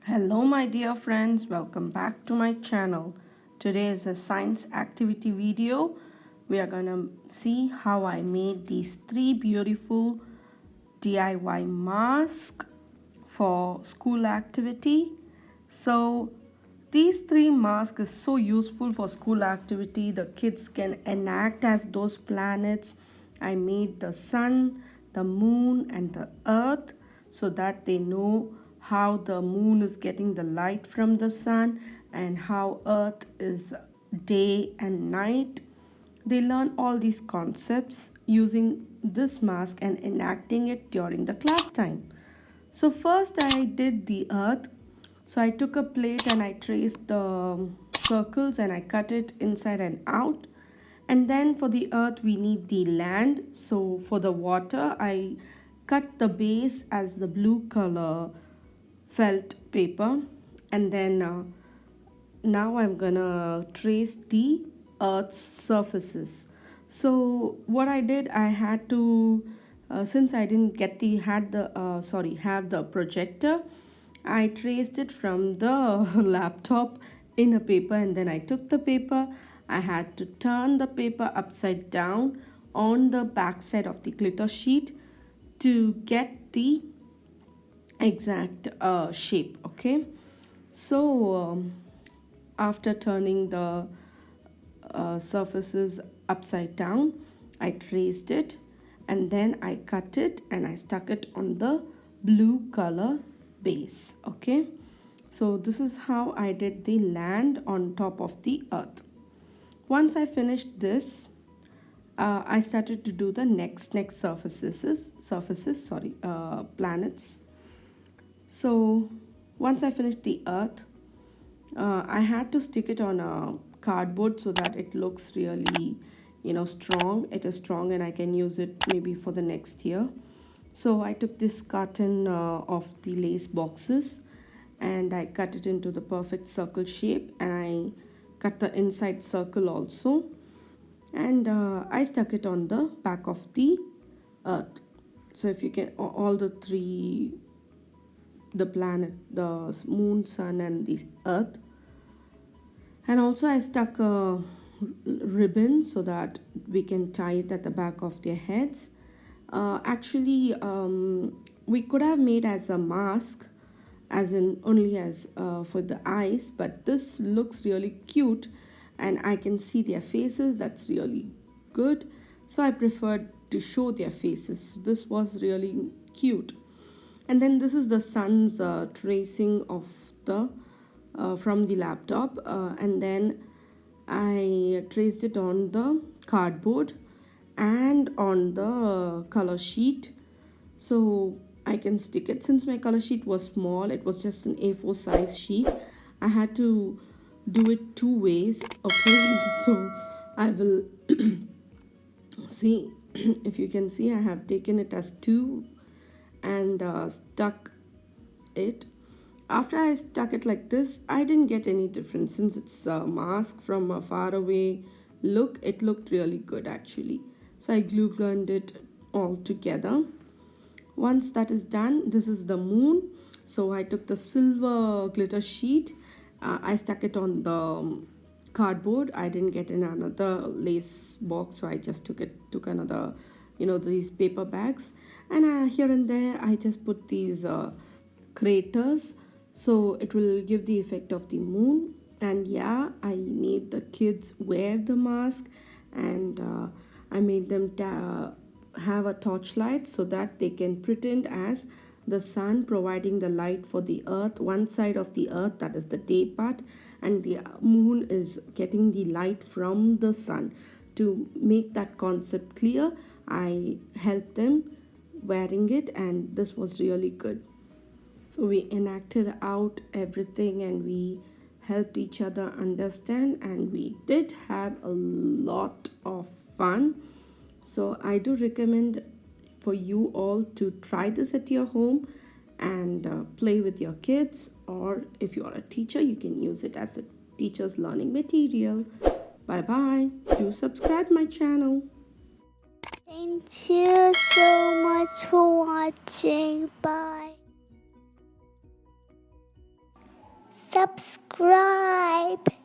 Hello, my dear friends, welcome back to my channel. Today is a science activity video. We are gonna see how I made these three beautiful DIY masks for school activity. So, these three masks is so useful for school activity. The kids can enact as those planets. I made the sun, the moon, and the earth so that they know how the moon is getting the light from the sun and how earth is day and night. They learn all these concepts using this mask and enacting it during the class time. So first I did the earth. So I took a plate and I traced the circles and I cut it inside and out. And then for the earth we need the land. So for the water I cut the base as the blue color felt paper. And then now I'm gonna trace the earth's surfaces. So what I did, I had to since I didn't get the had the have the projector, I traced it from the laptop in a paper, and then I took the paper. I had to turn the paper upside down on the back side of the glitter sheet to get the exact shape. Okay, so after turning the surfaces upside down, I traced it and then I cut it and I stuck it on the blue color base. Okay, so this is how I did the land on top of the earth. Once I finished this, I started to do the next planets. So once I finished the earth, I had to stick it on a cardboard so that it looks really, strong. It is strong and I can use it maybe for the next year. So I took this carton of the lace boxes and I cut it into the perfect circle shape, and I cut the inside circle also, and I stuck it on the back of the earth. So if you can, all the three, the planet, the moon, sun, and the earth. And also I stuck a ribbon so that we can tie it at the back of their heads. We could have made as a mask, as in only as for the eyes, but this looks really cute and I can see their faces. That's really good, so I preferred to show their faces. This was really cute. And then this is the sun's tracing of the from the laptop, and then I traced it on the cardboard and on the color sheet, so I can stick it. Since my color sheet was small, it was just an A4 size sheet, I had to do it two ways. Okay, so I will see. If you can see, I have taken it as two and stuck it. After I stuck it like this, I didn't get any difference. Since it's a mask from a far away look, it looked really good actually. So I glue gunned it all together. Once that is done, this is the moon. So I took the silver glitter sheet, I stuck it on the cardboard. I didn't get in another lace box, so I just took another, these paper bags, and here and there I just put these craters, so it will give the effect of the moon. And yeah, I made the kids wear the mask, and I made them have a torchlight so that they can pretend as the sun providing the light for the earth, one side of the earth, that is the day part, and the moon is getting the light from the sun. To make that concept clear, I helped them wearing it, and this was really good. So we enacted out everything and we helped each other understand, and we did have a lot of fun. So I do recommend for you all to try this at your home and play with your kids, or if you are a teacher, you can use it as a teacher's learning material. Bye bye. Do subscribe my channel. Thank you so much for watching. Bye. subscribe.